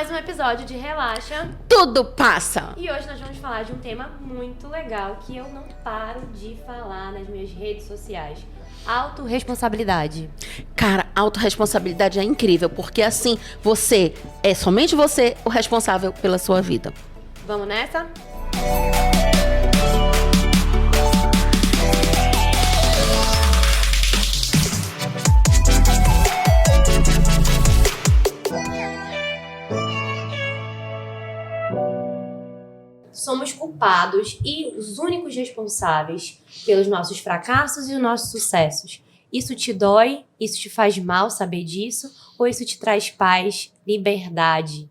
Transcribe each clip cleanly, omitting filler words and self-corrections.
mais um episódio de Relaxa. Tudo passa! E hoje nós vamos falar de um tema muito legal que eu não paro de falar nas minhas redes sociais. Autorresponsabilidade. Cara, autorresponsabilidade é incrível, porque assim, somente você o responsável pela sua vida. Vamos nessa? Somos culpados e os únicos responsáveis pelos nossos fracassos e os nossos sucessos. Isso te dói? Isso te faz mal saber disso? Ou isso te traz paz, liberdade?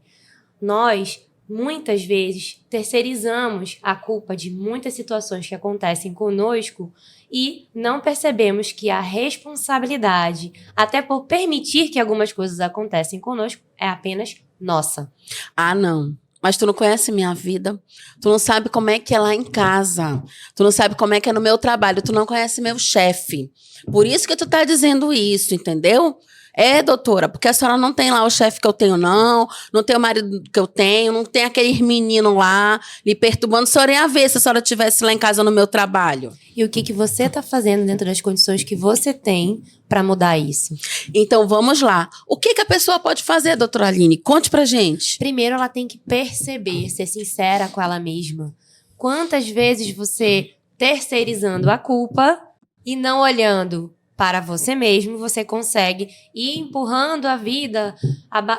Nós, muitas vezes, terceirizamos a culpa de muitas situações que acontecem conosco e não percebemos que a responsabilidade, até por permitir que algumas coisas acontecem conosco, é apenas nossa. Ah, não. Mas tu não conhece minha vida, tu não sabe como é que é lá em casa, tu não sabe como é que é no meu trabalho, tu não conhece meu chefe. Por isso que tu tá dizendo isso, entendeu? É, doutora, porque a senhora não tem lá o chefe que eu tenho, não tem o marido que eu tenho, não tem aquele menino lá lhe perturbando. A senhora ia ver se a senhora estivesse lá em casa no meu trabalho. E o que você tá fazendo dentro das condições que você tem para mudar isso? Então, vamos lá. O que a pessoa pode fazer, doutora Aline? Conte pra gente. Primeiro, ela tem que perceber, ser sincera com ela mesma. Quantas vezes você, terceirizando a culpa e não olhando para você mesmo, você consegue ir empurrando a vida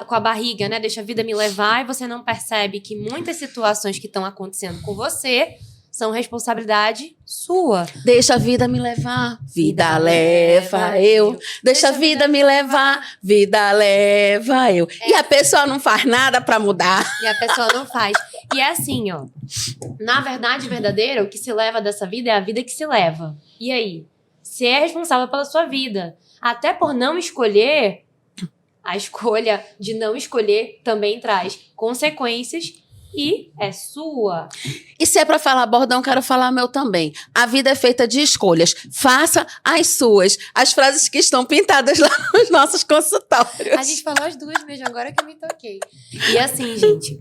com a barriga, né? Deixa a vida me levar e você não percebe que muitas situações que estão acontecendo com você são responsabilidade sua. Deixa a vida me levar, vida leva eu. Deixa a vida me levar, vida leva eu. E a pessoa não faz nada pra mudar. E a pessoa não faz. E é assim, ó. Na verdade verdadeira, o que se leva dessa vida é a vida que se leva. E aí? Você é responsável pela sua vida. Até por não escolher, a escolha de não escolher também traz consequências e é sua. E se é pra falar bordão, quero falar meu também. A vida é feita de escolhas. Faça as suas. As frases que estão pintadas lá nos nossos consultórios. A gente falou as duas mesmo, agora que eu me toquei. E assim, gente,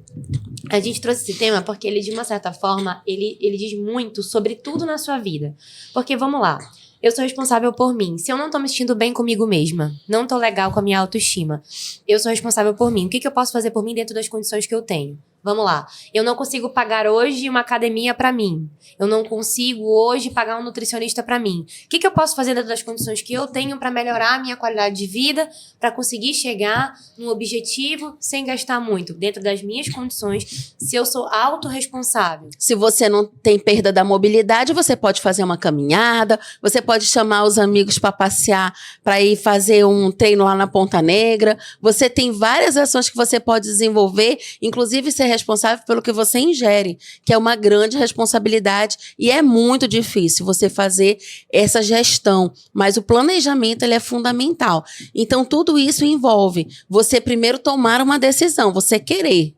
a gente trouxe esse tema porque ele, de uma certa forma, ele diz muito sobre tudo na sua vida. Porque, vamos lá, eu sou responsável por mim. Se eu não tô me sentindo bem comigo mesma, não tô legal com a minha autoestima, eu sou responsável por mim. O que eu posso fazer por mim dentro das condições que eu tenho? Vamos lá. Eu não consigo pagar hoje uma academia pra mim. Eu não consigo hoje pagar um nutricionista pra mim. O que eu posso fazer dentro das condições que eu tenho pra melhorar a minha qualidade de vida, pra conseguir chegar num objetivo sem gastar muito, dentro das minhas condições, se eu sou autorresponsável? Se você não tem perda da mobilidade, você pode fazer uma caminhada, você pode chamar os amigos para passear, para ir fazer um treino lá na Ponta Negra. Você tem várias ações que você pode desenvolver, inclusive ser responsável pelo que você ingere, que é uma grande responsabilidade e é muito difícil você fazer essa gestão, mas o planejamento ele é fundamental. Então tudo isso envolve você primeiro tomar uma decisão, você querer.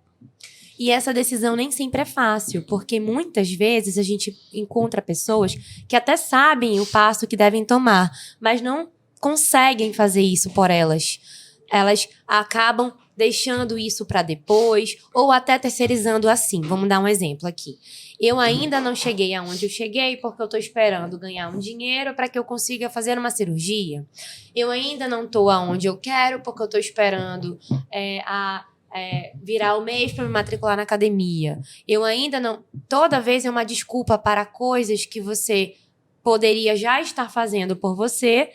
E essa decisão nem sempre é fácil, porque muitas vezes a gente encontra pessoas que até sabem o passo que devem tomar, mas não conseguem fazer isso por elas. Elas acabam deixando isso para depois, ou até terceirizando assim. Vamos dar um exemplo aqui. Eu ainda não cheguei aonde eu cheguei porque eu estou esperando ganhar um dinheiro para que eu consiga fazer uma cirurgia. Eu ainda não estou aonde eu quero porque eu estou esperando virar o mês para me matricular na academia. Eu ainda não... Toda vez é uma desculpa para coisas que você poderia já estar fazendo por você,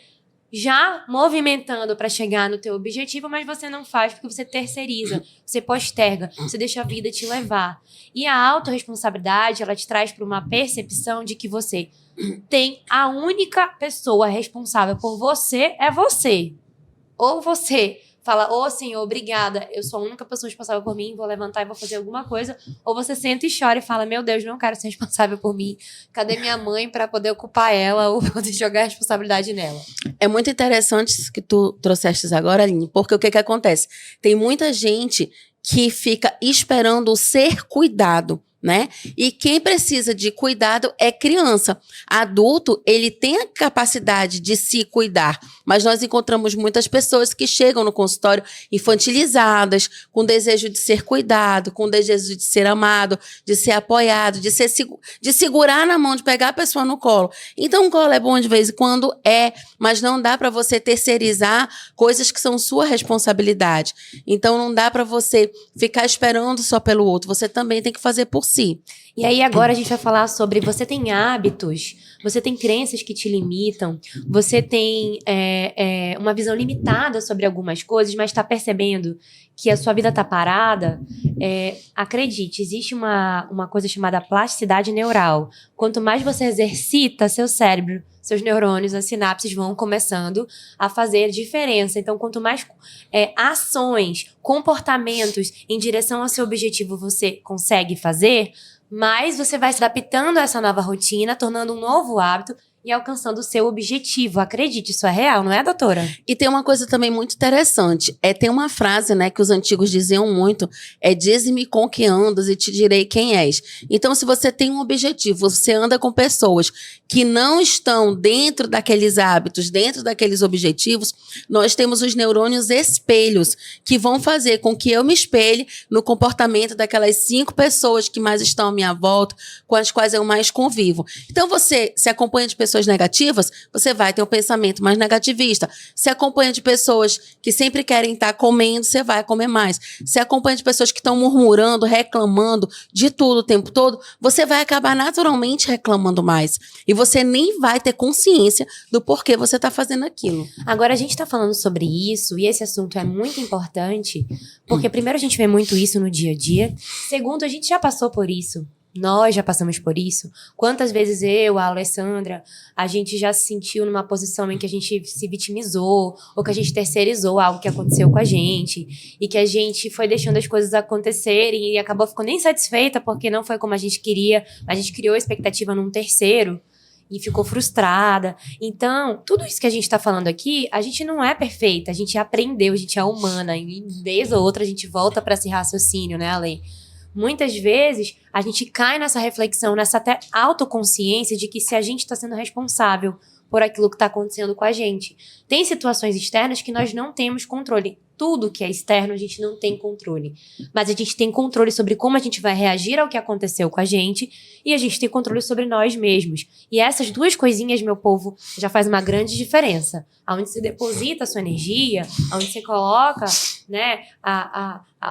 já movimentando para chegar no teu objetivo, mas você não faz porque você terceiriza, você posterga, você deixa a vida te levar. E a autorresponsabilidade, ela te traz para uma percepção de que você tem a única pessoa responsável por você, é você. Ou você fala, ô Senhor, obrigada, eu sou a única pessoa responsável por mim, vou levantar e vou fazer alguma coisa. Ou você senta e chora e fala, meu Deus, não quero ser responsável por mim. Cadê minha mãe para poder ocupar ela ou poder jogar a responsabilidade nela? É muito interessante isso que tu trouxeste agora, Aline, porque o que acontece? Tem muita gente que fica esperando ser cuidado né? E quem precisa de cuidado é criança. Adulto, ele tem a capacidade de se cuidar, mas nós encontramos muitas pessoas que chegam no consultório infantilizadas, com desejo de ser cuidado, com desejo de ser amado, de ser apoiado, de segurar na mão, de pegar a pessoa no colo. Então, o colo é bom de vez em quando? Mas não dá para você terceirizar coisas que são sua responsabilidade. Então, não dá para você ficar esperando só pelo outro. Você também tem que fazer por si. E aí agora a gente vai falar sobre você tem hábitos, você tem crenças que te limitam, você tem uma visão limitada sobre algumas coisas, mas está percebendo que a sua vida está parada. Acredite, existe uma coisa chamada plasticidade neural. Quanto mais você exercita seu cérebro, seus neurônios, as sinapses vão começando a fazer diferença. Então, quanto mais ações, comportamentos em direção ao seu objetivo você consegue fazer, mais você vai se adaptando a essa nova rotina, tornando um novo hábito e alcançando o seu objetivo. Acredite, isso é real, não é, doutora? E tem uma coisa também muito interessante. Tem uma frase, né, que os antigos diziam muito, dize-me com que andas e te direi quem és. Então, se você tem um objetivo, você anda com pessoas que não estão dentro daqueles hábitos, dentro daqueles objetivos, nós temos os neurônios espelhos, que vão fazer com que eu me espelhe no comportamento daquelas 5 pessoas que mais estão à minha volta, com as quais eu mais convivo. Então, você se acompanha de pessoas negativas, você vai ter um pensamento mais negativista. Se acompanha de pessoas que sempre querem estar comendo, você vai comer mais. Se acompanha de pessoas que estão murmurando, reclamando de tudo o tempo todo, você vai acabar naturalmente reclamando mais. E você nem vai ter consciência do porquê você está fazendo aquilo. Agora, a gente está falando sobre isso, e esse assunto é muito importante, porque primeiro a gente vê muito isso no dia a dia, segundo, a gente já passou por isso. Nós já passamos por isso. Quantas vezes eu, a Alessandra, a gente já se sentiu numa posição em que a gente se vitimizou, ou que a gente terceirizou algo que aconteceu com a gente, e que a gente foi deixando as coisas acontecerem e acabou ficando insatisfeita porque não foi como a gente queria, a gente criou expectativa num terceiro e ficou frustrada. Então, tudo isso que a gente tá falando aqui, a gente não é perfeita, a gente aprendeu, a gente é humana, e vez ou outra a gente volta para esse raciocínio, né, Ale? Muitas vezes, a gente cai nessa reflexão, nessa até autoconsciência de que se a gente está sendo responsável por aquilo que está acontecendo com a gente. Tem situações externas que nós não temos controle. Tudo que é externo a gente não tem controle. Mas a gente tem controle sobre como a gente vai reagir ao que aconteceu com a gente e a gente tem controle sobre nós mesmos. E essas duas coisinhas, meu povo, já faz uma grande diferença. Onde você deposita a sua energia, onde você coloca, né,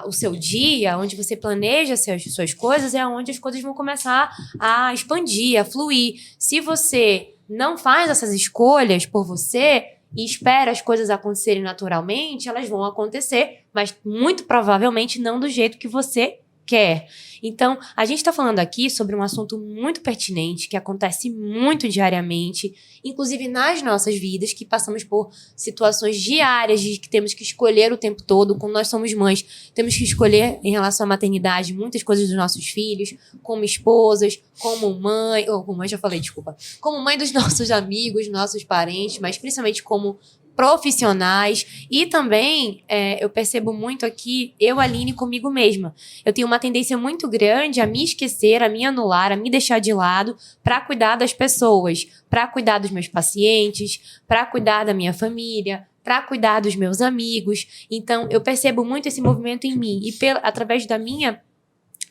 o seu dia, onde você planeja suas coisas, é onde as coisas vão começar a expandir, a fluir. Se você não faz essas escolhas por você e espera as coisas acontecerem naturalmente, elas vão acontecer, mas muito provavelmente não do jeito que você quer. Então, a gente está falando aqui sobre um assunto muito pertinente, que acontece muito diariamente, inclusive nas nossas vidas, que passamos por situações diárias de que temos que escolher o tempo todo. Quando nós somos mães, temos que escolher em relação à maternidade muitas coisas dos nossos filhos, como esposas, como mãe, como mãe dos nossos amigos, nossos parentes, mas principalmente como profissionais. E também eu percebo muito aqui, eu, Aline, comigo mesma. Eu tenho uma tendência muito grande a me esquecer, a me anular, a me deixar de lado para cuidar das pessoas, para cuidar dos meus pacientes, para cuidar da minha família, para cuidar dos meus amigos. Então, eu percebo muito esse movimento em mim. E através da minha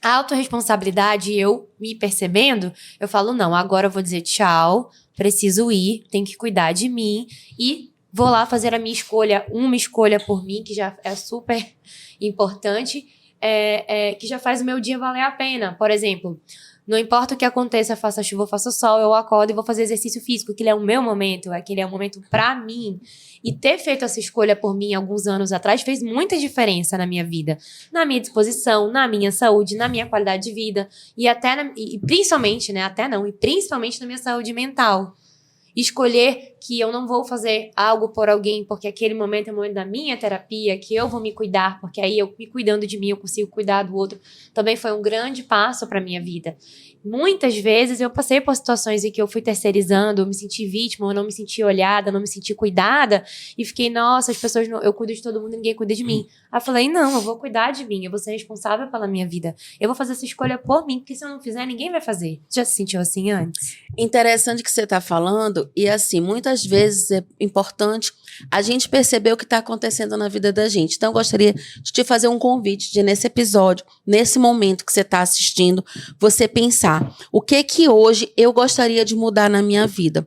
autorresponsabilidade, eu me percebendo, eu falo, não, agora eu vou dizer tchau, preciso ir, tenho que cuidar de mim e vou lá fazer a minha escolha, uma escolha por mim, que já é super importante, que já faz o meu dia valer a pena. Por exemplo, não importa o que aconteça, faça chuva ou faça sol, eu acordo e vou fazer exercício físico, aquele é o meu momento, aquele é o momento pra mim. E ter feito essa escolha por mim alguns anos atrás fez muita diferença na minha vida, na minha disposição, na minha saúde, na minha qualidade de vida, e principalmente, né, principalmente na minha saúde mental. Escolher que eu não vou fazer algo por alguém, porque aquele momento é o momento da minha terapia, que eu vou me cuidar, porque aí eu me cuidando de mim, eu consigo cuidar do outro. Também foi um grande passo para minha vida. Muitas vezes eu passei por situações em que eu fui terceirizando, eu me senti vítima, eu não me senti olhada, não me senti cuidada, e fiquei, nossa, as pessoas não, eu cuido de todo mundo, ninguém cuida de mim. Aí eu falei, não, eu vou cuidar de mim, eu vou ser responsável pela minha vida. Eu vou fazer essa escolha por mim, porque se eu não fizer, ninguém vai fazer. Você já se sentiu assim antes? Interessante que você está falando, e assim, muitas vezes é importante a gente perceber o que está acontecendo na vida da gente. Então, eu gostaria de te fazer um convite de, nesse episódio, nesse momento que você está assistindo, você pensar, o que hoje eu gostaria de mudar na minha vida?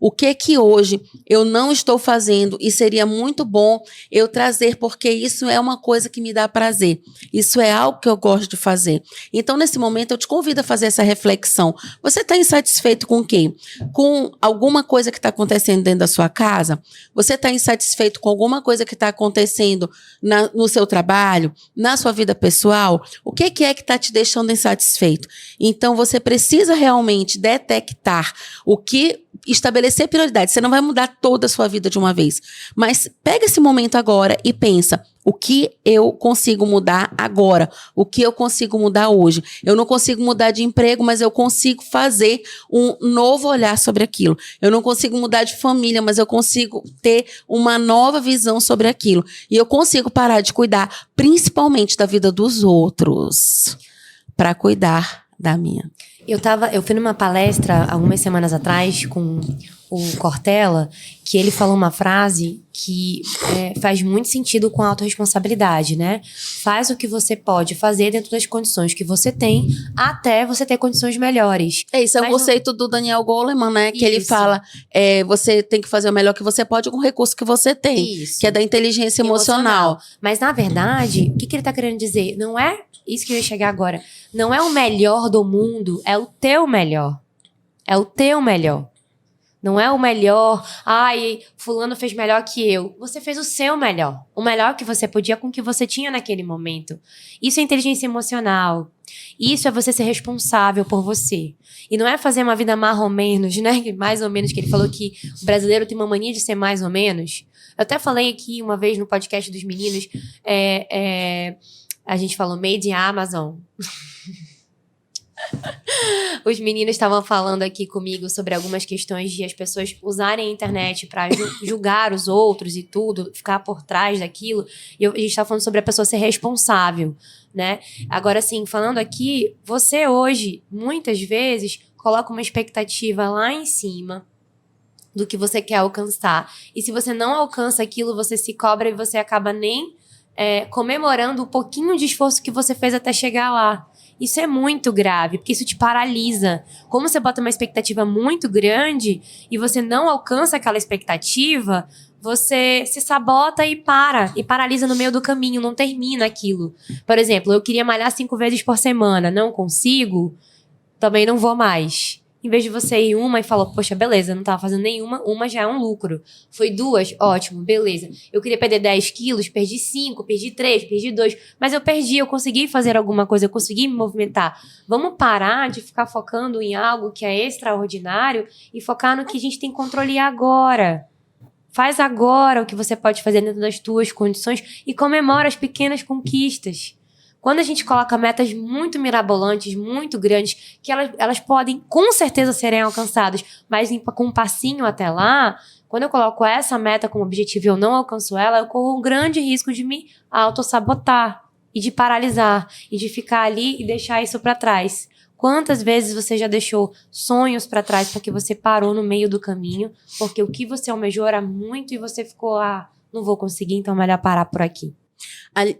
O que hoje eu não estou fazendo e seria muito bom eu trazer, porque isso é uma coisa que me dá prazer. Isso é algo que eu gosto de fazer. Então, nesse momento, eu te convido a fazer essa reflexão. Você está insatisfeito com o quê? Com alguma coisa que está acontecendo dentro da sua casa? Você está insatisfeito com alguma coisa que está acontecendo no seu trabalho, na sua vida pessoal? O que é que está te deixando insatisfeito? Então, você precisa realmente detectar o que estabelecer prioridades. Você não vai mudar toda a sua vida de uma vez. Mas pega esse momento agora e pensa, o que eu consigo mudar agora? O que eu consigo mudar hoje? Eu não consigo mudar de emprego, mas eu consigo fazer um novo olhar sobre aquilo. Eu não consigo mudar de família, mas eu consigo ter uma nova visão sobre aquilo. E eu consigo parar de cuidar, principalmente da vida dos outros, para cuidar da minha. Eu fui numa palestra algumas semanas atrás com o Cortella, que ele falou uma frase que faz muito sentido com a autorresponsabilidade, né? Faz o que você pode fazer dentro das condições que você tem, até você ter condições melhores. Isso é um conceito do Daniel Goleman, né? Que ele fala, você tem que fazer o melhor que você pode com o recurso que você tem. Isso. Que é da inteligência emocional. Mas, na verdade, o que ele tá querendo dizer? Não é isso que eu ia chegar agora. Não é o melhor do mundo, é o teu melhor. É o teu melhor. Não é o melhor, fulano fez melhor que eu. Você fez o seu melhor. O melhor que você podia com o que você tinha naquele momento. Isso é inteligência emocional. Isso é você ser responsável por você. E não é fazer uma vida mais ou menos, né? Mais ou menos, que ele falou que o brasileiro tem uma mania de ser mais ou menos. Eu até falei aqui uma vez no podcast dos meninos, a gente falou Made in Amazon. Os meninos estavam falando aqui comigo sobre algumas questões de as pessoas usarem a internet para julgar os outros e tudo, ficar por trás daquilo. E a gente estava falando sobre a pessoa ser responsável, né? Agora, assim, falando aqui, você hoje, muitas vezes, coloca uma expectativa lá em cima do que você quer alcançar. E se você não alcança aquilo, você se cobra e você acaba nem comemorando o pouquinho de esforço que você fez até chegar lá. Isso é muito grave, porque isso te paralisa. Como você bota uma expectativa muito grande e você não alcança aquela expectativa, você se sabota e paralisa no meio do caminho, não termina aquilo. Por exemplo, eu queria malhar 5 vezes por semana, não consigo, também não vou mais. Em vez de você ir uma e falar, poxa, beleza, não tava fazendo nenhuma, uma já é um lucro. Foi 2, ótimo, beleza. Eu queria perder 10 quilos, perdi 5, perdi 3, perdi 2. Mas eu perdi, eu consegui fazer alguma coisa, eu consegui me movimentar. Vamos parar de ficar focando em algo que é extraordinário e focar no que a gente tem controle agora. Faz agora o que você pode fazer dentro das tuas condições e comemora as pequenas conquistas. Quando a gente coloca metas muito mirabolantes, muito grandes, que elas podem com certeza serem alcançadas, mas com um passinho até lá, quando eu coloco essa meta como objetivo e eu não alcanço ela, eu corro um grande risco de me autossabotar e de paralisar e de ficar ali e deixar isso para trás. Quantas vezes você já deixou sonhos para trás porque você parou no meio do caminho, porque o que você almejou era muito e você ficou, não vou conseguir, então é melhor parar por aqui.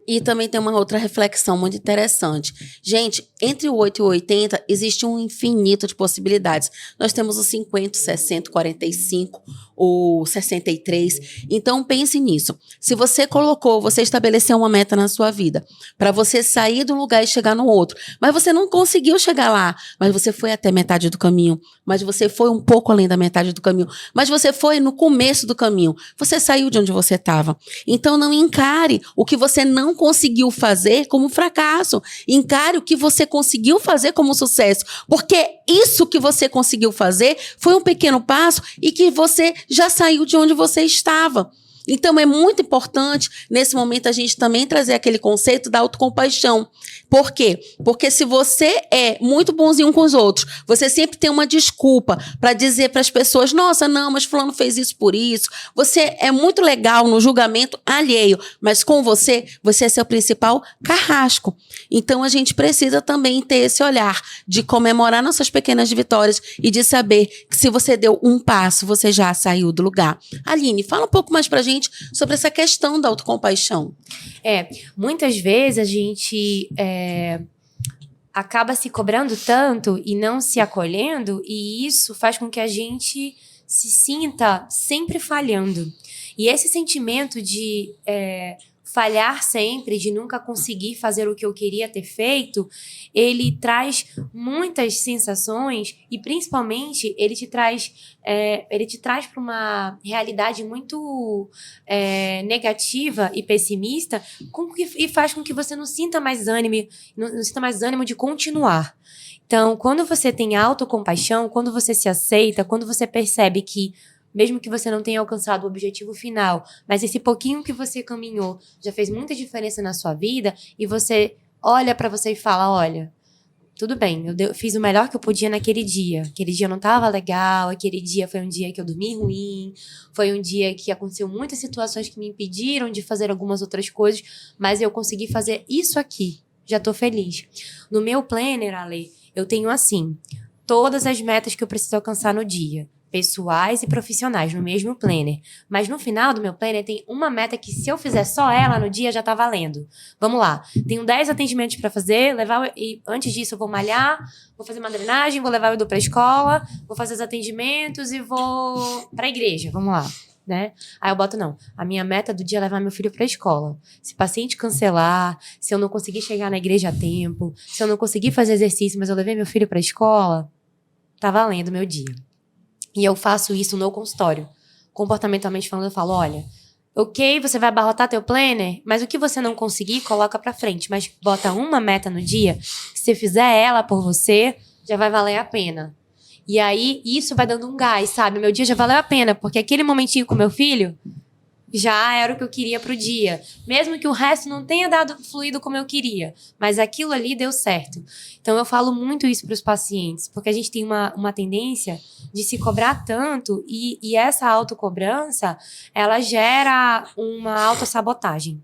E também tem uma outra reflexão muito interessante. Gente, entre o 8 e o 80 existe um infinito de possibilidades. Nós temos o 50, o 60, o 45, o 63. Então pense nisso. Se você estabeleceu uma meta na sua vida para você sair de um lugar e chegar no outro, mas você não conseguiu chegar lá, mas você foi até metade do caminho, mas você foi um pouco além da metade do caminho, mas você foi no começo do caminho, você saiu de onde você estava. Então não encare o que que você não conseguiu fazer como fracasso. Encare o que você conseguiu fazer como sucesso. Porque isso que você conseguiu fazer foi um pequeno passo e que você já saiu de onde você estava. Então, é muito importante, nesse momento, a gente também trazer aquele conceito da autocompaixão. Por quê? Porque se você é muito bonzinho com os outros, você sempre tem uma desculpa para dizer para as pessoas, nossa, não, mas fulano fez isso por isso. Você é muito legal no julgamento alheio, mas com você é seu principal carrasco. Então, a gente precisa também ter esse olhar de comemorar nossas pequenas vitórias e de saber que se você deu um passo, você já saiu do lugar. Aline, fala um pouco mais pra gente sobre essa questão da autocompaixão. Muitas vezes a gente acaba se cobrando tanto e não se acolhendo, e isso faz com que a gente se sinta sempre falhando. E esse sentimento de falhar sempre, de nunca conseguir fazer o que eu queria ter feito, ele traz muitas sensações e, principalmente, ele te traz para uma realidade muito negativa e pessimista e faz com que você não sinta mais ânimo de continuar. Então, quando você tem autocompaixão, quando você se aceita, quando você percebe que mesmo que você não tenha alcançado o objetivo final, mas esse pouquinho que você caminhou já fez muita diferença na sua vida, e você olha pra você e fala, olha, tudo bem, eu fiz o melhor que eu podia naquele dia. Aquele dia não tava legal, aquele dia foi um dia que eu dormi ruim, foi um dia que aconteceu muitas situações que me impediram de fazer algumas outras coisas, mas eu consegui fazer isso aqui, já tô feliz. No meu planner, Ale, eu tenho assim, todas as metas que eu preciso alcançar no dia, pessoais e profissionais, no mesmo planner. Mas no final do meu planner tem uma meta que, se eu fizer só ela no dia, já tá valendo. Vamos lá. Tenho 10 atendimentos para fazer, e antes disso eu vou malhar, vou fazer uma drenagem, vou levar o Edu pra escola, vou fazer os atendimentos e vou pra igreja. Vamos lá. Né? Aí eu boto, não, a minha meta do dia é levar meu filho pra escola. Se o paciente cancelar, se eu não conseguir chegar na igreja a tempo, se eu não conseguir fazer exercício, mas eu levei meu filho pra escola, tá valendo o meu dia. E eu faço isso no consultório. Comportamentalmente falando, eu falo, olha, ok, você vai abarrotar teu planner, mas o que você não conseguir, coloca pra frente. Mas bota uma meta no dia, que se você fizer ela por você, já vai valer a pena. E aí, isso vai dando um gás, sabe? Meu dia já valeu a pena, porque aquele momentinho com meu filho já era o que eu queria pro dia. Mesmo que o resto não tenha dado fluído como eu queria, mas aquilo ali deu certo. Então, eu falo muito isso pros pacientes, porque a gente tem uma tendência de se cobrar tanto, e essa autocobrança, ela gera uma autossabotagem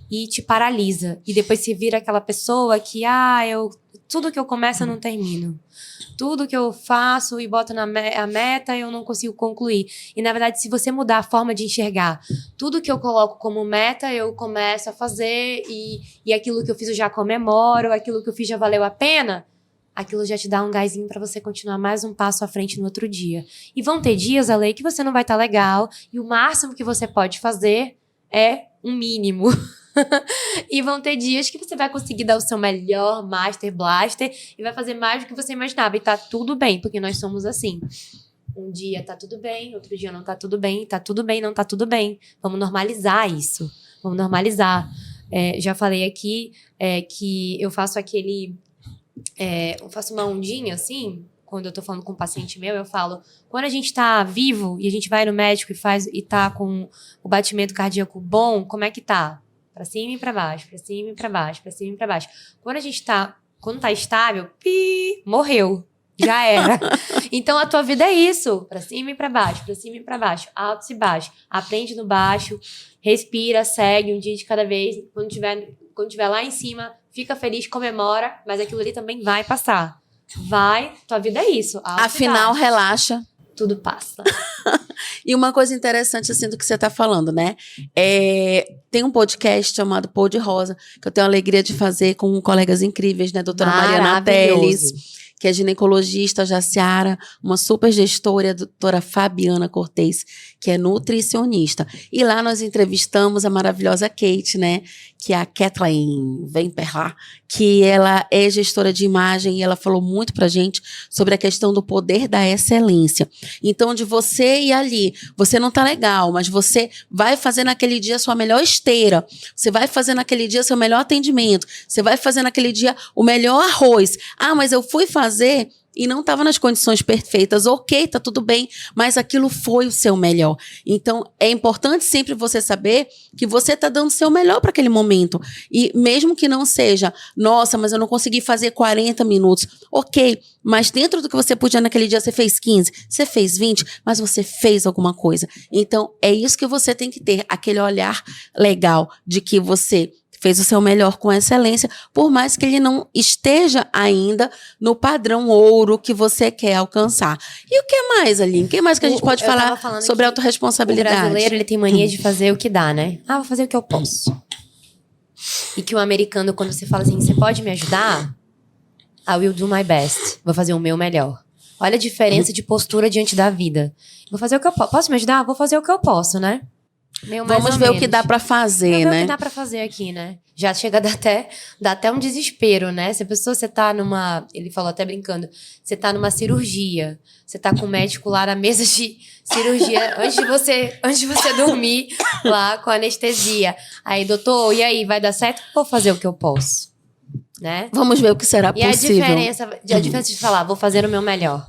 e te paralisa. E depois você vira aquela pessoa que, tudo que eu começo eu não termino. Tudo que eu faço e boto a meta, eu não consigo concluir. E, na verdade, se você mudar a forma de enxergar, tudo que eu coloco como meta, eu começo a fazer, e aquilo que eu fiz eu já comemoro, aquilo que eu fiz já valeu a pena, aquilo já te dá um gásinho pra você continuar mais um passo à frente no outro dia. E vão ter dias, Ale, que você não vai estar legal, e o máximo que você pode fazer é um mínimo. E vão ter dias que você vai conseguir dar o seu melhor Master Blaster e vai fazer mais do que você imaginava. E tá tudo bem, porque nós somos assim. Um dia tá tudo bem, outro dia não tá tudo bem, tá tudo bem, não tá tudo bem. Vamos normalizar isso. Vamos normalizar. Já falei aqui que eu faço eu faço uma ondinha assim. Quando eu tô falando com um paciente meu, eu falo, quando a gente tá vivo e a gente vai no médico e tá com o batimento cardíaco bom, como é que tá? Pra cima e pra baixo, pra cima e pra baixo, pra cima e pra baixo. Quando tá estável, morreu. Já era. Então, a tua vida é isso. Pra cima e pra baixo, pra cima e pra baixo. Altos e baixos. Aprende no baixo, respira, segue um dia de cada vez. Quando tiver lá em cima, fica feliz, comemora, mas aquilo ali também vai passar. Tua vida é isso. Afinal, relaxa. Tudo passa. E uma coisa interessante, assim, do que você tá falando, né? Tem um podcast chamado Pô de Rosa, que eu tenho a alegria de fazer com colegas incríveis, né? Doutora Mariana Teles, que é ginecologista, Jaciara, uma super gestora, a doutora Fabiana Cortez, que é nutricionista. E lá nós entrevistamos a maravilhosa Kate, né? Que é a Kathleen Vemperla, que ela é gestora de imagem e ela falou muito pra gente sobre a questão do poder da excelência. Então, de você ir ali, você não tá legal, mas você vai fazer naquele dia a sua melhor esteira, você vai fazer naquele dia seu melhor atendimento, você vai fazer naquele dia o melhor arroz. Ah, mas eu fui fazer e não estava nas condições perfeitas. Ok, tá tudo bem, mas aquilo foi o seu melhor. Então, é importante sempre você saber que você está dando o seu melhor para aquele momento. E mesmo que não seja, nossa, mas eu não consegui fazer 40 minutos. Ok, mas dentro do que você podia naquele dia, você fez 15, você fez 20, mas você fez alguma coisa. Então, é isso que você tem que ter, aquele olhar legal de que você fez o seu melhor com excelência, por mais que ele não esteja ainda no padrão ouro que você quer alcançar. E o que mais, Aline? O que mais que a gente pode falar sobre autorresponsabilidade? O brasileiro, ele tem mania de fazer o que dá, né? Ah, vou fazer o que eu posso. E que o americano, quando você fala assim, você pode me ajudar? I will do my best. Vou fazer o meu melhor. Olha a diferença de postura diante da vida. Vou fazer o que eu posso. Posso me ajudar? Vou fazer o que eu posso, né? Vamos ver o que dá pra fazer, né? O que dá pra fazer aqui, né? Já chega a dar até um desespero, né? Se a pessoa, você tá numa... Ele falou até brincando. Você tá numa cirurgia. Você tá com o médico lá na mesa de cirurgia. antes de você dormir lá com anestesia. Aí, doutor, e aí? Vai dar certo? Vou fazer o que eu posso. Né? Vamos ver o que será possível. E a diferença de falar, vou fazer o meu melhor.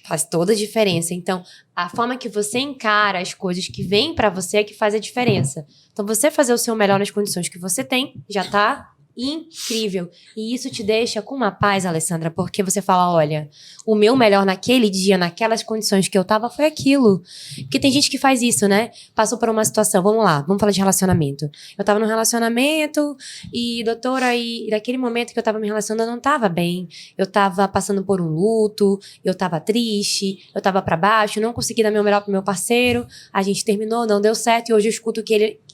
Faz toda a diferença. Então, a forma que você encara as coisas que vêm pra você é que faz a diferença. Então, você fazer o seu melhor nas condições que você tem, já tá incrível. E isso te deixa com uma paz, Alessandra, porque você fala, olha, o meu melhor naquele dia, naquelas condições que eu tava, foi aquilo. Porque tem gente que faz isso, né? Passou por uma situação, vamos lá, vamos falar de relacionamento. Eu tava num relacionamento e, doutora, e naquele momento que eu tava me relacionando, eu não tava bem. Eu tava passando por um luto, eu tava triste, eu tava pra baixo, não consegui dar meu melhor pro meu parceiro, a gente terminou, não deu certo, e hoje eu escuto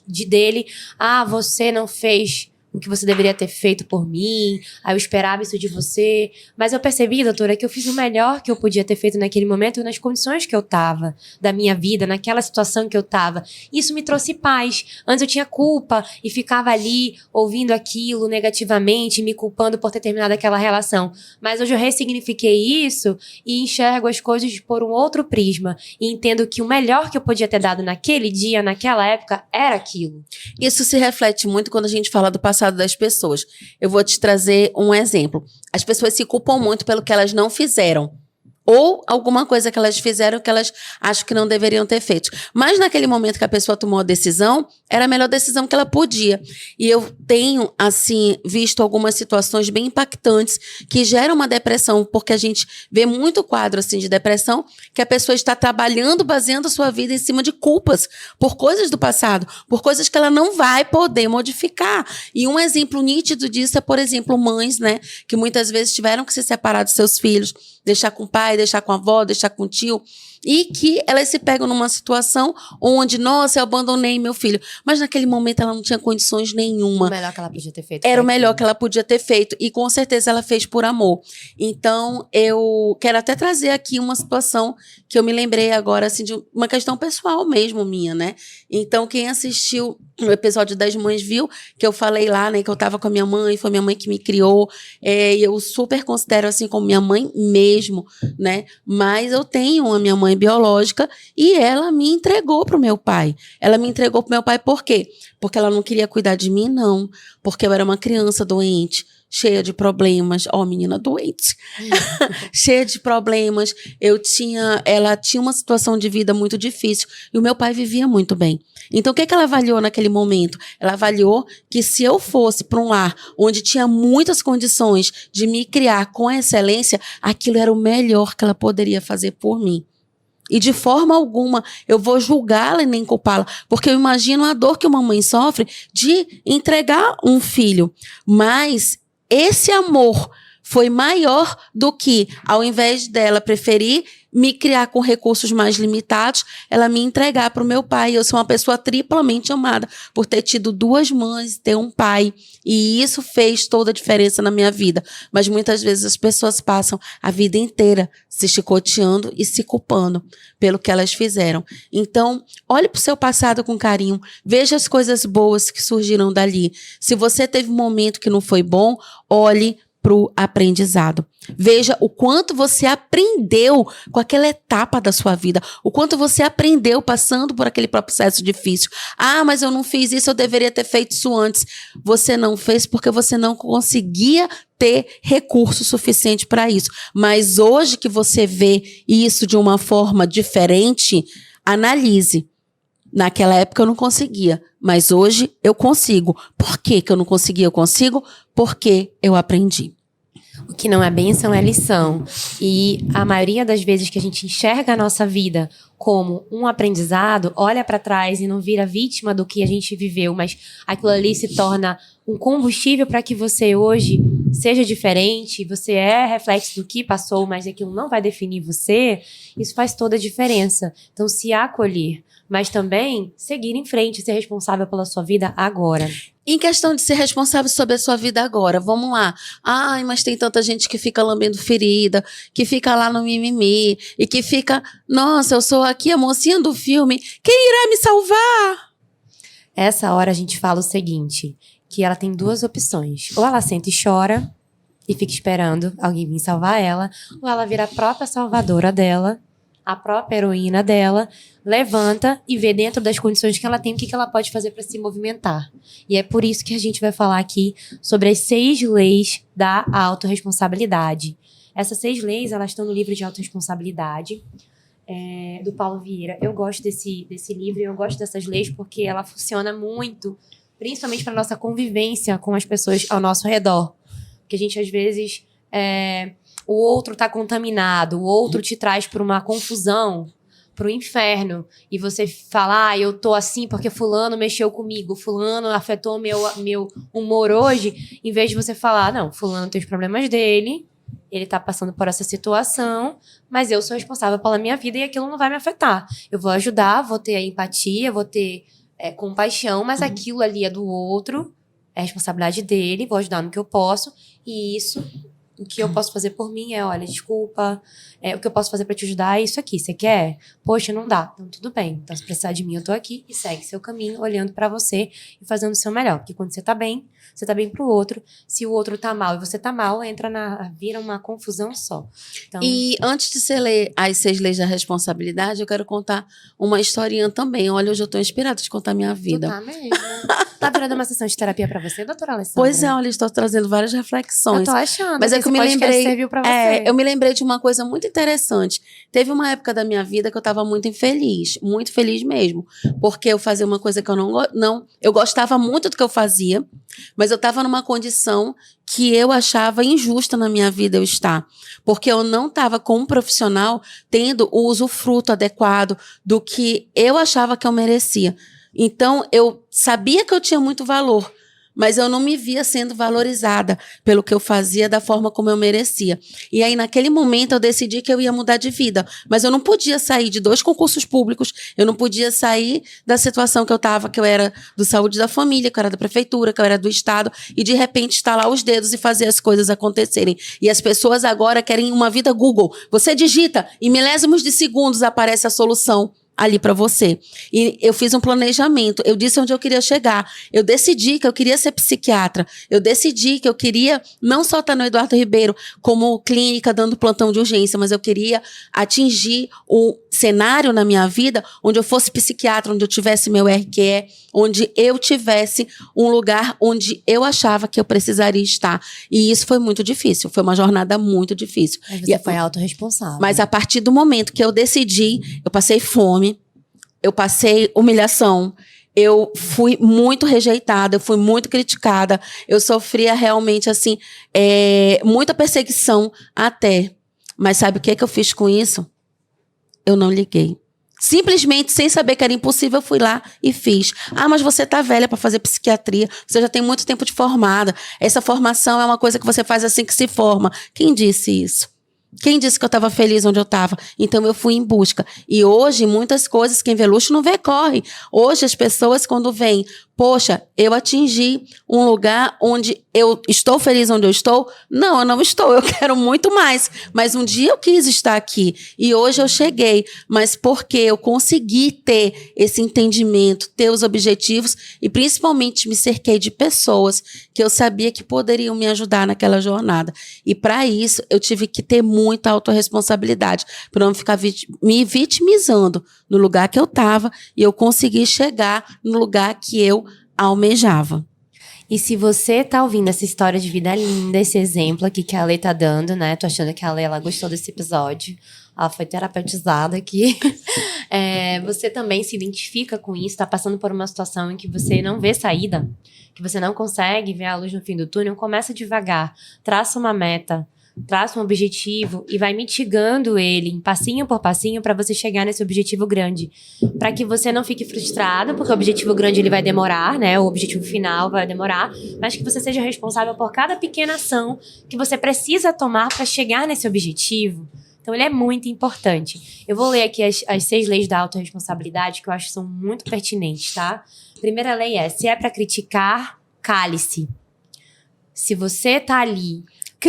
dele, ah, você não fez o que você deveria ter feito por mim, aí eu esperava isso de você. Mas eu percebi, doutora, que eu fiz o melhor que eu podia ter feito naquele momento, nas condições que eu tava, da minha vida, naquela situação que eu tava. Isso me trouxe paz. Antes eu tinha culpa e ficava ali ouvindo aquilo negativamente, me culpando por ter terminado aquela relação. Mas hoje eu ressignifiquei isso e enxergo as coisas por um outro prisma. E entendo que o melhor que eu podia ter dado naquele dia, naquela época, era aquilo. Isso se reflete muito quando a gente fala do passado das pessoas. Eu vou te trazer um exemplo. As pessoas se culpam muito pelo que elas não fizeram. Ou alguma coisa que elas fizeram que elas acham que não deveriam ter feito. Mas naquele momento que a pessoa tomou a decisão, era a melhor decisão que ela podia. E eu tenho, assim, visto algumas situações bem impactantes que geram uma depressão, porque a gente vê muito quadro, assim, de depressão, que a pessoa está trabalhando, baseando a sua vida em cima de culpas, por coisas do passado, por coisas que ela não vai poder modificar. E um exemplo nítido disso é, por exemplo, mães, né, que muitas vezes tiveram que se separar dos seus filhos, deixar com o pai, deixar com a avó, deixar com o tio, e que elas se pegam numa situação onde, nossa, eu abandonei meu filho. Mas naquele momento ela não tinha condições nenhuma. O melhor que ela podia ter feito. Era o melhor que ela podia ter feito. E com certeza ela fez por amor. Então, eu quero até trazer aqui uma situação que eu me lembrei agora, assim, de uma questão pessoal mesmo minha, né? Então, quem assistiu o episódio das mães viu que eu falei lá, né, que eu tava com a minha mãe, foi minha mãe que me criou. E eu super considero, assim, como minha mãe mesmo, né? Mas eu tenho a minha mãe biológica e ela me entregou pro meu pai. Ela me entregou pro meu pai por quê? Porque ela não queria cuidar de mim, não. Porque eu era uma criança doente, cheia de problemas. Ó, menina doente. Cheia de problemas. Ela tinha uma situação de vida muito difícil e o meu pai vivia muito bem. Então, o que ela avaliou naquele momento? Ela avaliou que se eu fosse para um lar onde tinha muitas condições de me criar com excelência, aquilo era o melhor que ela poderia fazer por mim. E de forma alguma eu vou julgá-la e nem culpá-la, porque eu imagino a dor que uma mãe sofre de entregar um filho. Mas esse amor foi maior do que, ao invés dela preferir me criar com recursos mais limitados, ela me entregar para o meu pai. Eu sou uma pessoa triplamente amada por ter tido 2 mães e ter um pai. E isso fez toda a diferença na minha vida. Mas muitas vezes as pessoas passam a vida inteira se chicoteando e se culpando pelo que elas fizeram. Então, olhe para o seu passado com carinho. Veja as coisas boas que surgiram dali. Se você teve um momento que não foi bom, olhe para o aprendizado. Veja o quanto você aprendeu com aquela etapa da sua vida, o quanto você aprendeu passando por aquele processo difícil. Ah, mas eu não fiz isso, eu deveria ter feito isso antes. Você não fez porque você não conseguia ter recurso suficiente para isso. Mas hoje que você vê isso de uma forma diferente, analise. Naquela época eu não conseguia, mas hoje eu consigo. Por que que eu não conseguia, eu consigo? Porque eu aprendi. O que não é bênção é lição. E a maioria das vezes que a gente enxerga a nossa vida como um aprendizado, olha para trás e não vira vítima do que a gente viveu, mas aquilo ali se torna um combustível para que você hoje seja diferente, você é reflexo do que passou, mas aquilo não vai definir você, isso faz toda a diferença. Então, se acolher, mas também seguir em frente, ser responsável pela sua vida agora. Em questão de ser responsável sobre a sua vida agora, vamos lá. Ai, mas tem tanta gente que fica lambendo ferida, que fica lá no mimimi, e que fica, nossa, eu sou aqui a mocinha do filme, quem irá me salvar? Essa hora a gente fala o seguinte, que ela tem 2 opções. Ou ela senta e chora, e fica esperando alguém vir salvar ela, ou ela vira a própria salvadora dela, a própria heroína dela, levanta e vê dentro das condições que ela tem o que ela pode fazer para se movimentar. E é por isso que a gente vai falar aqui sobre as 6 leis da autorresponsabilidade. Essas 6 leis, elas estão no livro de autorresponsabilidade, do Paulo Vieira. Eu gosto desse livro e eu gosto dessas leis porque ela funciona muito, principalmente para nossa convivência com as pessoas ao nosso redor. Porque a gente, às vezes, o outro está contaminado, o outro te traz para uma confusão, para o inferno, e você fala, eu tô assim porque fulano mexeu comigo, fulano afetou meu humor hoje, em vez de você falar, não, fulano tem os problemas dele, ele tá passando por essa situação, mas eu sou responsável pela minha vida e aquilo não vai me afetar. Eu vou ajudar, vou ter a empatia, vou ter compaixão, mas aquilo ali é do outro, é responsabilidade dele, vou ajudar no que eu posso, e isso... O que eu posso fazer por mim é, olha, desculpa, o que eu posso fazer pra te ajudar é isso aqui, você quer? Poxa, não dá, então tudo bem. Então se precisar de mim, eu tô aqui e segue seu caminho, olhando pra você e fazendo o seu melhor. Porque quando você tá bem pro outro. Se o outro tá mal e você tá mal, vira uma confusão só. Então... E antes de você ler as 6 leis da responsabilidade, eu quero contar uma historinha também. Olha, hoje eu tô inspirada de contar minha vida. Tu tá mesmo? Tá virando uma sessão de terapia pra você, doutora Alessandra? Pois é, olha, estou trazendo várias reflexões. Eu tô achando. Mas é que eu me lembrei, serviu pra você. eu me lembrei de uma coisa muito interessante. Teve uma época da minha vida que eu estava muito infeliz, muito feliz mesmo, porque eu fazia uma coisa que eu eu gostava muito do que eu fazia, mas eu estava numa condição que eu achava injusta na minha vida eu estar, porque eu não estava como profissional tendo o usufruto adequado do que eu achava que eu merecia. Então, eu sabia que eu tinha muito valor, mas eu não me via sendo valorizada pelo que eu fazia da forma como eu merecia. E aí, naquele momento, eu decidi que eu ia mudar de vida. Mas eu não podia sair de 2 concursos públicos, eu não podia sair da situação que eu estava, que eu era do Saúde da Família, que eu era da Prefeitura, que eu era do Estado, e de repente estalar os dedos e fazer as coisas acontecerem. E as pessoas agora querem uma vida Google. Você digita, em milésimos de segundos aparece a solução ali para você. E eu fiz um planejamento, eu disse onde eu queria chegar, eu decidi que eu queria ser psiquiatra, eu decidi que eu queria não só estar no Eduardo Ribeiro como clínica dando plantão de urgência, mas eu queria atingir o cenário na minha vida onde eu fosse psiquiatra, onde eu tivesse meu RQE, onde eu tivesse um lugar onde eu achava que eu precisaria estar. E isso foi muito difícil, foi uma jornada muito difícil. Mas você foi autorresponsável. Mas a partir do momento que eu decidi, eu passei fome, eu passei humilhação, eu fui muito rejeitada, eu fui muito criticada, eu sofria realmente, assim, muita perseguição até. Mas sabe o que eu fiz com isso? Eu não liguei. Simplesmente, sem saber que era impossível, eu fui lá e fiz. Ah, mas você tá velha para fazer psiquiatria, você já tem muito tempo de formada. Essa formação é uma coisa que você faz assim que se forma. Quem disse isso? Quem disse que eu estava feliz onde eu estava? Então, eu fui em busca. E hoje, muitas coisas, quem vê luxo não vê corre. Hoje, as pessoas, quando veem, poxa, eu atingi um lugar onde eu estou feliz onde eu estou. Não, eu não estou. Eu quero muito mais. Mas um dia eu quis estar aqui. E hoje eu cheguei. Mas porque eu consegui ter esse entendimento, ter os objetivos e, principalmente, me cerquei de pessoas que eu sabia que poderiam me ajudar naquela jornada. E, para isso, eu tive que ter muita autorresponsabilidade, para não ficar me vitimizando no lugar que eu estava e eu consegui chegar no lugar que eu almejava. E se você tá ouvindo essa história de vida linda, esse exemplo aqui que a Ale tá dando, né? Tô achando que a Ale, ela gostou desse episódio. Ela foi terapeutizada aqui. Você também se identifica com isso, tá passando por uma situação em que você não vê saída, que você não consegue ver a luz no fim do túnel, começa devagar, traça uma meta, traça um objetivo e vai mitigando ele, passinho por passinho, para você chegar nesse objetivo grande. Para que você não fique frustrado, porque o objetivo grande ele vai demorar, né? O objetivo final vai demorar, mas que você seja responsável por cada pequena ação que você precisa tomar para chegar nesse objetivo. Então, ele é muito importante. Eu vou ler aqui as 6 leis da autorresponsabilidade, que eu acho que são muito pertinentes, tá? A primeira lei é: se é para criticar, cale-se. Se você tá ali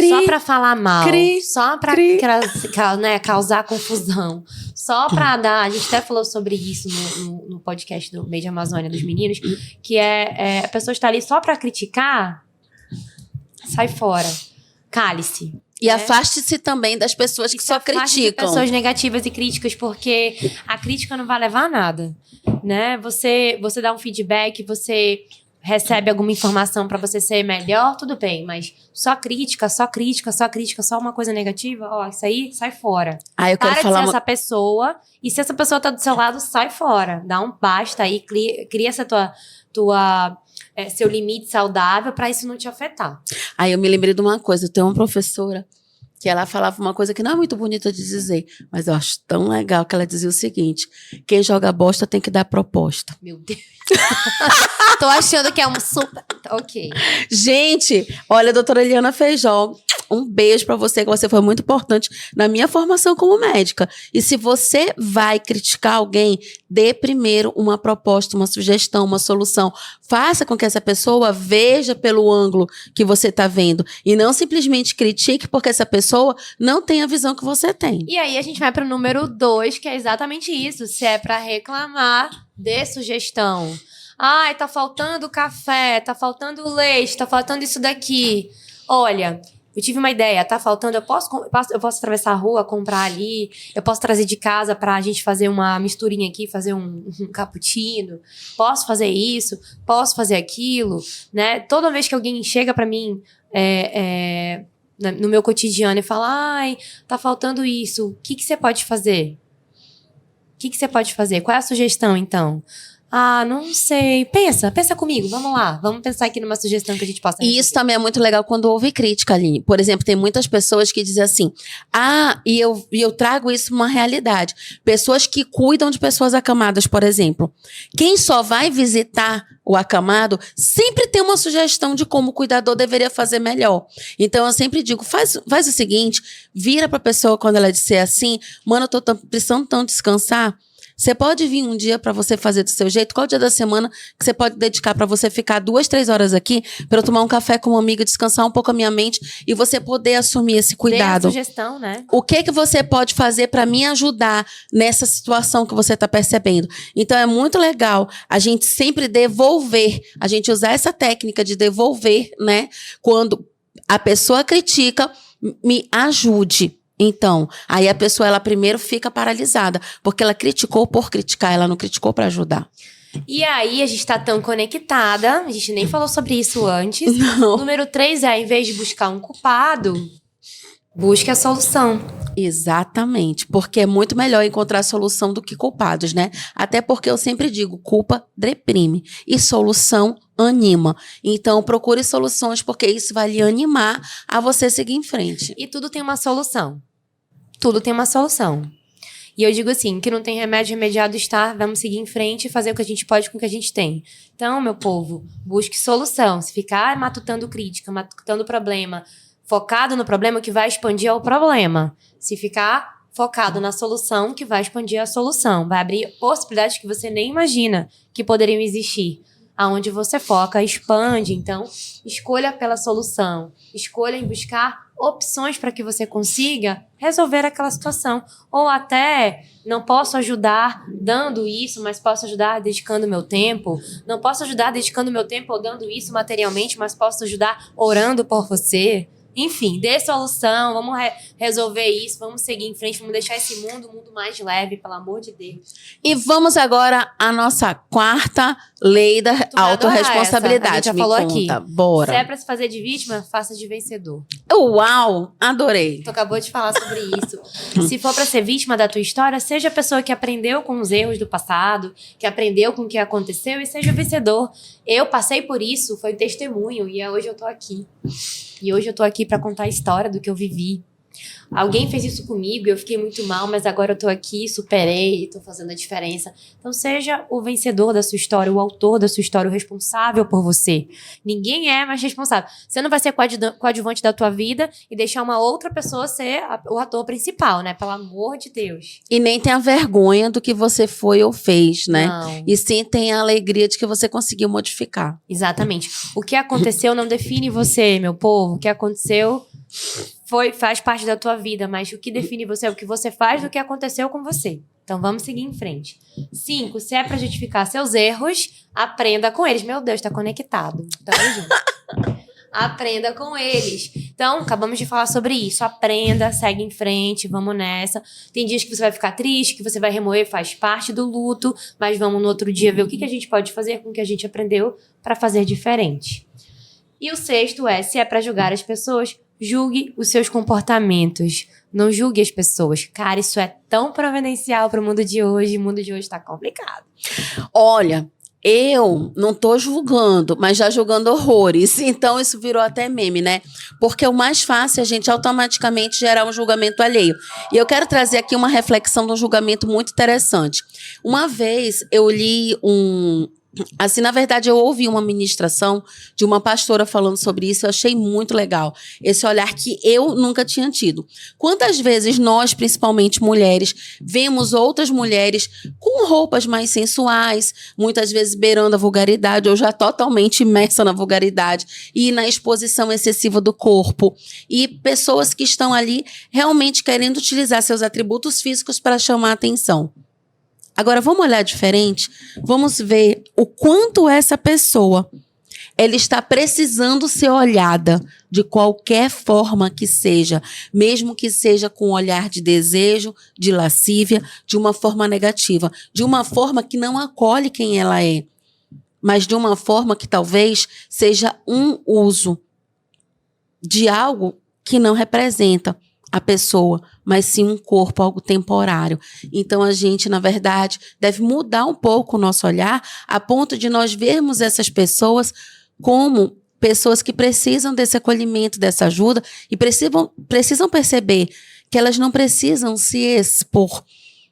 só pra falar mal, só pra causar confusão, só pra dar... A gente até falou sobre isso no podcast do Mês de Amazônia dos meninos, que a pessoa está ali só pra criticar, sai fora. Cale-se. E afaste-se também das pessoas que só criticam. Pessoas negativas e críticas, porque a crítica não vai levar a nada, né? Você dá um feedback, você recebe alguma informação pra você ser melhor, tudo bem, mas só crítica, só uma coisa negativa, ó, isso aí, sai fora. Eu quero falar de ser essa pessoa, e se essa pessoa tá do seu lado, sai fora. Dá um basta aí, cria essa seu limite saudável pra isso não te afetar. Eu me lembrei de uma coisa, eu tenho uma professora que ela falava uma coisa que não é muito bonita de dizer, mas eu acho tão legal que ela dizia o seguinte: quem joga bosta tem que dar proposta. Meu Deus. Tô achando que é um super... Ok. Gente, olha, a doutora Eliana Feijó, um beijo pra você, que você foi muito importante na minha formação como médica. E se você vai criticar alguém, dê primeiro uma proposta, uma sugestão, uma solução. Faça com que essa pessoa veja pelo ângulo que você tá vendo. E não simplesmente critique porque essa pessoa não tem a visão que você tem. E aí a gente vai pro número 2, que é exatamente isso. Se é pra reclamar, dê sugestão. Ai, tá faltando café, tá faltando leite, tá faltando isso daqui. Olha, eu tive uma ideia, tá faltando, eu posso atravessar a rua, comprar ali, eu posso trazer de casa pra gente fazer uma misturinha aqui, fazer um cappuccino, posso fazer isso, posso fazer aquilo, né? Toda vez que alguém chega pra mim no meu cotidiano e fala, ai, tá faltando isso, o que você pode fazer? O que você pode fazer? Qual é a sugestão, então? Não sei. Pensa comigo, vamos lá. Vamos pensar aqui numa sugestão que a gente possa resolver. E isso também é muito legal quando houve crítica, Aline. Por exemplo, tem muitas pessoas que dizem assim, e eu trago isso uma realidade. Pessoas que cuidam de pessoas acamadas, por exemplo. Quem só vai visitar o acamado sempre tem uma sugestão de como o cuidador deveria fazer melhor. Então, eu sempre digo, faz o seguinte, vira pra pessoa quando ela disser assim, mano, eu tô precisando tanto descansar. Você pode vir um dia pra você fazer do seu jeito? Qual dia da semana que você pode dedicar pra você ficar 2, 3 horas aqui pra eu tomar um café com uma amiga, descansar um pouco a minha mente e você poder assumir esse cuidado? Dê a sugestão, né? O que você pode fazer pra me ajudar nessa situação que você tá percebendo? Então é muito legal a gente sempre devolver, a gente usar essa técnica de devolver, né? Quando a pessoa critica, me ajude. Então, aí a pessoa, ela primeiro fica paralisada, porque ela criticou por criticar, ela não criticou para ajudar. E aí, a gente tá tão conectada, a gente nem falou sobre isso antes. Não. Número 3 em vez de buscar um culpado, busque a solução. Exatamente, porque é muito melhor encontrar solução do que culpados, né? Até porque eu sempre digo, culpa deprime e solução anima. Então, procure soluções, porque isso vai lhe animar a você seguir em frente. E tudo tem uma solução. Tudo tem uma solução. E eu digo assim, que não tem remédio, remediado está, vamos seguir em frente e fazer o que a gente pode com o que a gente tem. Então, meu povo, busque solução. Se ficar matutando crítica, matutando problema, focado no problema, o que vai expandir é o problema. Se ficar focado na solução, o que vai expandir é a solução. Vai abrir possibilidades que você nem imagina que poderiam existir. Aonde você foca, expande. Então, escolha pela solução. Escolha em buscar opções para que você consiga resolver aquela situação. Ou até, não posso ajudar dando isso, mas posso ajudar dedicando meu tempo. Não posso ajudar dedicando meu tempo ou dando isso materialmente, mas posso ajudar orando por você. Enfim, dê solução, vamos resolver isso, vamos seguir em frente, vamos deixar esse mundo um mundo mais leve, pelo amor de Deus. E vamos agora à nossa quarta lei da autorresponsabilidade. A gente já Me falou conta, aqui. bora. Se é pra se fazer de vítima, faça de vencedor. Uau, adorei. Tu acabou de falar sobre isso. Se for pra ser vítima da tua história, seja a pessoa que aprendeu com os erros do passado, que aprendeu com o que aconteceu e seja o vencedor. Eu passei por isso, foi testemunho e hoje eu tô aqui. E hoje eu tô aqui pra contar a história do que eu vivi. Alguém fez isso comigo e eu fiquei muito mal, mas agora eu tô aqui, superei, tô fazendo a diferença. Então seja o vencedor da sua história, o autor da sua história, o responsável por você. Ninguém é mais responsável. Você não vai ser coadjuvante da tua vida e deixar uma outra pessoa ser o ator principal, né? Pelo amor de Deus. E nem tenha vergonha do que você foi ou fez, né? Não. E sim tenha a alegria de que você conseguiu modificar. Exatamente. O que aconteceu não define você, meu povo. O que aconteceu faz parte da tua vida, mas o que define você é o que você faz do que aconteceu com você. Então vamos seguir em frente. 5, se é pra justificar seus erros, aprenda com eles. Meu Deus, tá conectado. Tamo junto. Aprenda com eles. Então, acabamos de falar sobre isso. Aprenda, segue em frente, vamos nessa. Tem dias que você vai ficar triste, que você vai remoer, faz parte do luto, mas vamos no outro dia ver o que a gente pode fazer com o que a gente aprendeu para fazer diferente. E o 6 é, se é pra julgar as pessoas, julgue os seus comportamentos. Não julgue as pessoas. Cara, isso é tão providencial pro mundo de hoje. O mundo de hoje tá complicado. Olha, eu não tô julgando, mas já julgando horrores. Então isso virou até meme, né? Porque o mais fácil é a gente automaticamente gerar um julgamento alheio. E eu quero trazer aqui uma reflexão de um julgamento muito interessante. Uma vez eu li Assim, na verdade, eu ouvi uma ministração de uma pastora falando sobre isso, eu achei muito legal. Esse olhar que eu nunca tinha tido. Quantas vezes nós, principalmente mulheres, vemos outras mulheres com roupas mais sensuais, muitas vezes beirando a vulgaridade, ou já totalmente imersa na vulgaridade, e na exposição excessiva do corpo. E pessoas que estão ali realmente querendo utilizar seus atributos físicos para chamar a atenção. Agora, vamos olhar diferente? Vamos ver o quanto essa pessoa ela está precisando ser olhada de qualquer forma que seja, mesmo que seja com um olhar de desejo, de lascívia, de uma forma negativa, de uma forma que não acolhe quem ela é, mas de uma forma que talvez seja um uso de algo que não representa a pessoa, mas sim um corpo, algo temporário. Então, a gente, na verdade, deve mudar um pouco o nosso olhar a ponto de nós vermos essas pessoas como pessoas que precisam desse acolhimento, dessa ajuda e precisam perceber que elas não precisam se expor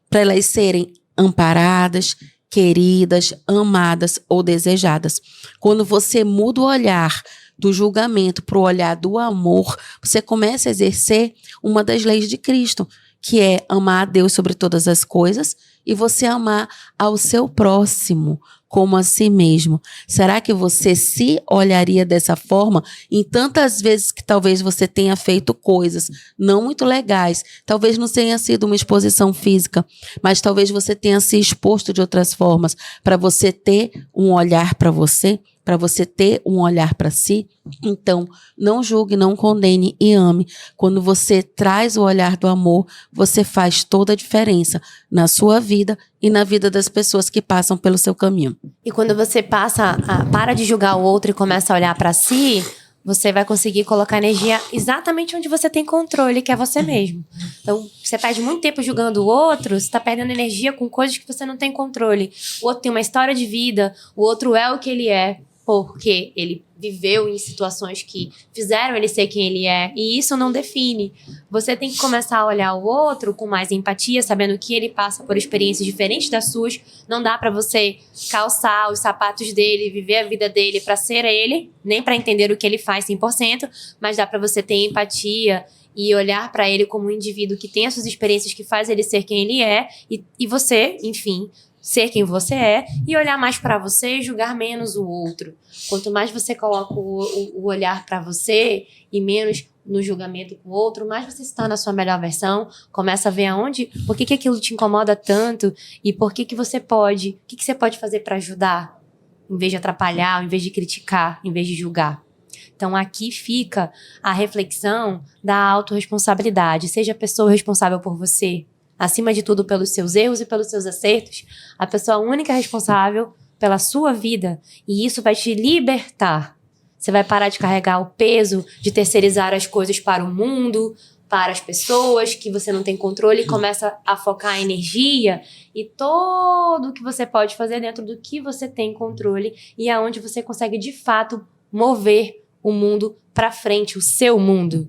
para elas serem amparadas, queridas, amadas ou desejadas. Quando você muda o olhar do julgamento para o olhar do amor, você começa a exercer uma das leis de Cristo, que é amar a Deus sobre todas as coisas e você amar ao seu próximo como a si mesmo. Será que você se olharia dessa forma em tantas vezes que talvez você tenha feito coisas não muito legais, talvez não tenha sido uma exposição física, mas talvez você tenha se exposto de outras formas para você ter um olhar para você? Para você ter um olhar para si? Então, não julgue, não condene e ame. Quando você traz o olhar do amor, você faz toda a diferença na sua vida e na vida das pessoas que passam pelo seu caminho. E quando você para de julgar o outro e começa a olhar para si, você vai conseguir colocar energia exatamente onde você tem controle, que é você mesmo. Então, você perde muito tempo julgando o outro, você está perdendo energia com coisas que você não tem controle. O outro tem uma história de vida, o outro é o que ele é. porque ele viveu em situações que fizeram ele ser quem ele é, e isso não define. Você tem que começar a olhar o outro com mais empatia, sabendo que ele passa por experiências diferentes das suas. Não dá pra você calçar os sapatos dele, viver a vida dele pra ser ele, nem pra entender o que ele faz 100%, mas dá pra você ter empatia e olhar pra ele como um indivíduo que tem as suas experiências, que faz ele ser quem ele é, e você, enfim, ser quem você é, e olhar mais pra você e julgar menos o outro. Quanto mais você coloca o olhar pra você e menos no julgamento com o outro, mais você está na sua melhor versão, começa a ver por que aquilo te incomoda tanto e por que você pode, o que você pode fazer pra ajudar, em vez de atrapalhar, em vez de criticar, em vez de julgar. Então aqui fica a reflexão da autorresponsabilidade. Seja a pessoa responsável por você, acima de tudo pelos seus erros e pelos seus acertos, a pessoa única responsável pela sua vida. E isso vai te libertar. Você vai parar de carregar o peso de terceirizar as coisas para o mundo, para as pessoas que você não tem controle, e começa a focar a energia e todo o que você pode fazer dentro do que você tem controle e aonde você consegue de fato mover o mundo para frente, o seu mundo.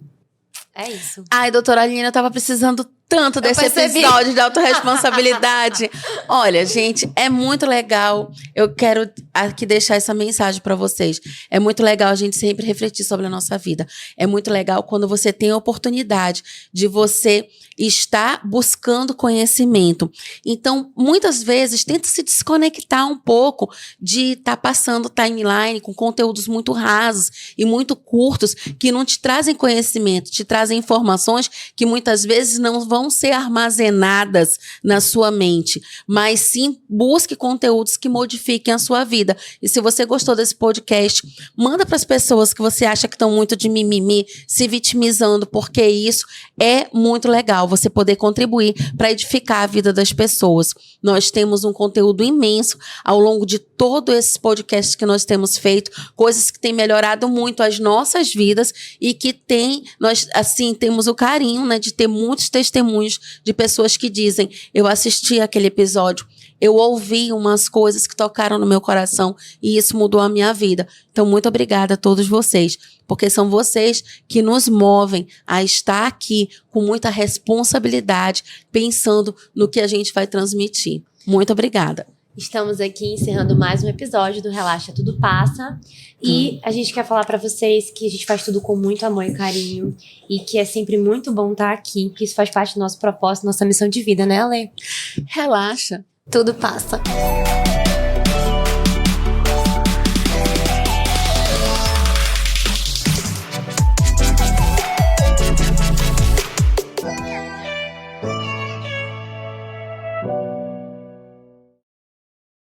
É isso. Ai, doutora Aline, eu tava precisando tanto desse episódio de autorresponsabilidade. Olha, gente, é muito legal. Eu quero aqui deixar essa mensagem para vocês. É muito legal a gente sempre refletir sobre a nossa vida. É muito legal quando você tem a oportunidade de você estar buscando conhecimento. Então, muitas vezes, tenta se desconectar um pouco de estar passando timeline com conteúdos muito rasos e muito curtos que não te trazem conhecimento, te trazem informações que muitas vezes não vão ser armazenadas na sua mente, mas sim busque conteúdos que modifiquem a sua vida. E se você gostou desse podcast, manda para as pessoas que você acha que estão muito de mimimi, se vitimizando, porque isso é muito legal, você poder contribuir para edificar a vida das pessoas. Nós temos um conteúdo imenso ao longo de todos esses podcasts que nós temos feito, coisas que têm melhorado muito as nossas vidas e que nós assim temos o carinho, né, de ter muitos testemunhos de pessoas que dizem: eu assisti aquele episódio, eu ouvi umas coisas que tocaram no meu coração e isso mudou a minha vida. Então, muito obrigada a todos vocês, porque são vocês que nos movem a estar aqui com muita responsabilidade, pensando no que a gente vai transmitir. Muito obrigada. Estamos aqui encerrando mais um episódio do Relaxa Tudo Passa. E a gente quer falar pra vocês que a gente faz tudo com muito amor e carinho. E que é sempre muito bom estar aqui, porque isso faz parte do nosso propósito, nossa missão de vida, né, Ale? Relaxa. Tudo passa.